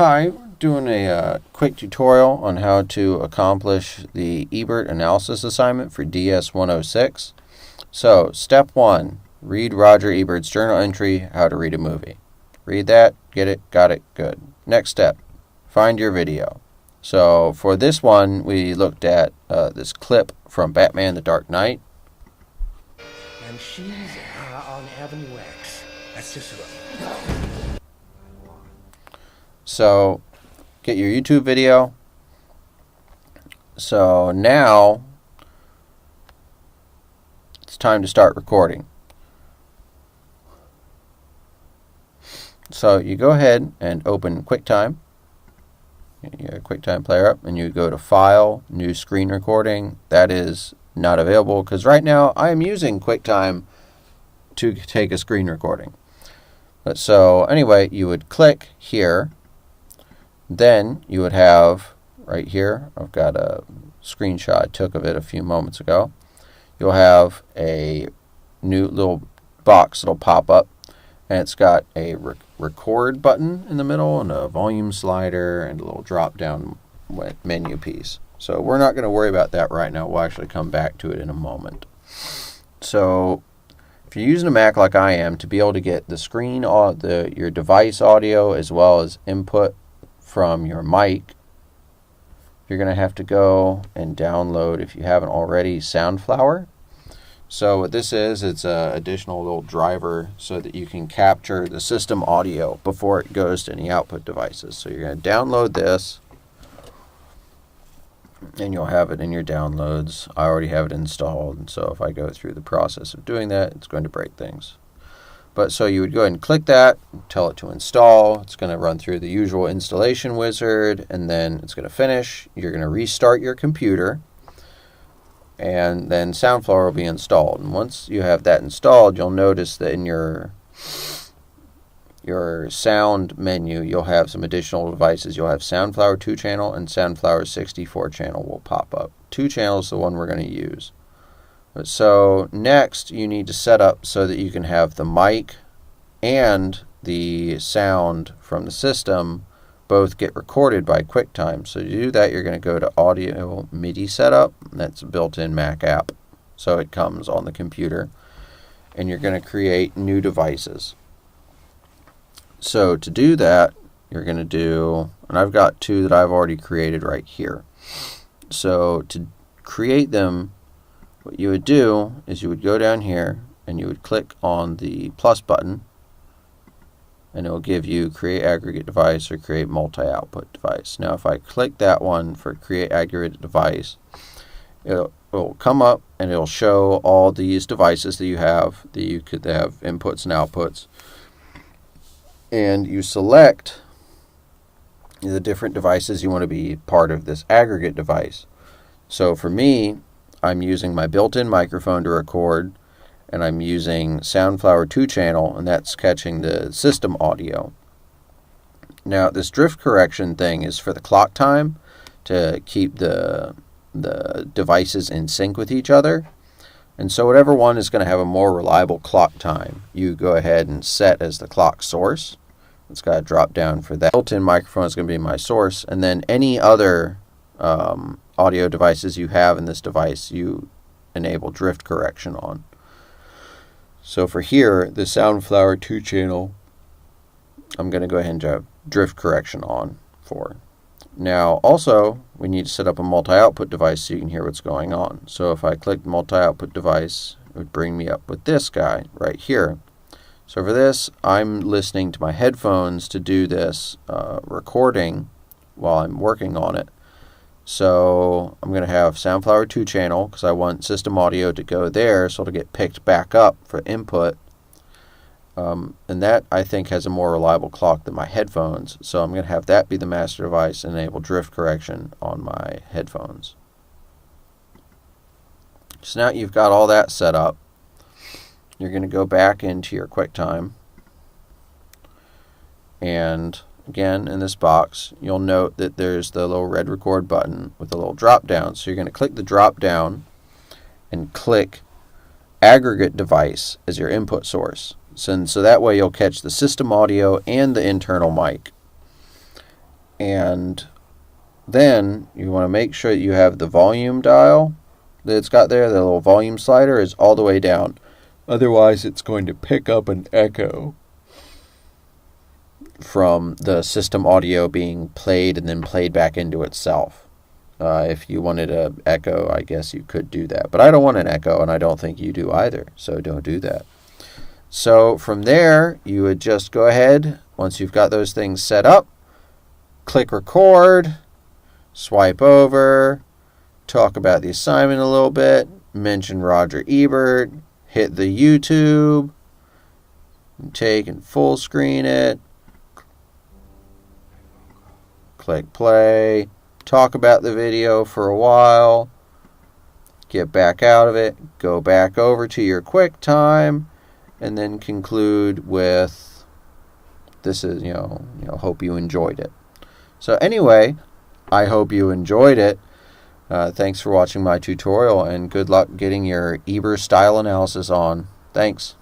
Hi, doing a quick tutorial on how to accomplish the Ebert-Analysis assignment for DS 106. So, step 1, read Roger Ebert's journal entry, How to Read a Movie. Read that, get it, got it, good. Next step, find your video. So, for this one, we looked at this clip from Batman the Dark Knight. And she's on Avenue X. That's just what. So, get your YouTube video. So now it's time to start recording. So you go ahead and open QuickTime, your QuickTime player up, and you go to File, New Screen Recording. That is not available because right now I am using QuickTime to take a screen recording. So anyway, you would click here. Then you would have right here, I've got a screenshot I took of it a few moments ago. You'll have a new little box that'll pop up, and it's got a record button in the middle and a volume slider and a little drop down menu piece. So we're not going to worry about that right now. We'll actually come back to it in a moment. So if you're using a Mac like I am, to be able to get the screen, your device audio as well as input from your mic, you're going to have to go and download, if you haven't already, Soundflower. So what this is, it's an additional little driver so that you can capture the system audio before it goes to any output devices. So you're going to download this, and you'll have it in your downloads. I already have it installed, and so if I go through the process of doing that, it's going to break things. But so you would go ahead and click that, tell it to install. It's going to run through the usual installation wizard, and then it's going to finish. You're going to restart your computer, and then Soundflower will be installed. And once you have that installed, you'll notice that in your sound menu, you'll have some additional devices. You'll have Soundflower 2-channel and Soundflower 64-channel will pop up. 2-channel is the one we're going to use. So next you need to set up so that you can have the mic and the sound from the system both get recorded by QuickTime. So to do that, you're going to go to Audio MIDI Setup. That's a built-in Mac app, so it comes on the computer. And you're going to create new devices. So to do that, you're going to do, and I've got 2 that I've already created right here. So to create them, what you would do is you would go down here and you would click on the plus button, and it will give you create aggregate device or create multi-output device. Now if I click that one for create aggregate device, it will come up and it will show all these devices that you have, that you could have inputs and outputs, and you select the different devices you want to be part of this aggregate device. So for me, I'm using my built-in microphone to record, and I'm using Soundflower 2-channel, and that's catching the system audio. Now, this drift correction thing is for the clock time to keep the devices in sync with each other. And so whatever one is going to have a more reliable clock time, you go ahead and set as the clock source. It's got a drop down for that. Built-in microphone is going to be my source, and then any other audio devices you have in this device, you enable drift correction on. So for here, the Soundflower 2-channel, I'm going to go ahead and have drift correction on for. Now also, we need to set up a multi-output device so you can hear what's going on. So if I click multi-output device, it would bring me up with this guy right here. So for this, I'm listening to my headphones to do this recording while I'm working on it. So I'm going to have Soundflower 2-channel because I want system audio to go there so it'll get picked back up for input. And that, I think, has a more reliable clock than my headphones. So I'm going to have that be the master device and enable drift correction on my headphones. So now you've got all that set up. You're going to go back into your QuickTime, and again, in this box, you'll note that there's the little red record button with a little drop down. So you're going to click the drop down and click aggregate device as your input source. So that way you'll catch the system audio and the internal mic. And then you want to make sure that you have the volume dial that it's got there, the little volume slider is all the way down. Otherwise, it's going to pick up an echo from the system audio being played and then played back into itself. If you wanted an echo, I guess you could do that. But I don't want an echo, and I don't think you do either, so don't do that. So from there, you would just go ahead, once you've got those things set up, click record, swipe over, talk about the assignment a little bit, mention Roger Ebert, hit the YouTube, take and full screen it, click play, talk about the video for a while, get back out of it, go back over to your QuickTime, and then conclude with, this is, hope you enjoyed it. So anyway, I hope you enjoyed it. Thanks for watching my tutorial, and good luck getting your Ebert style analysis on. Thanks.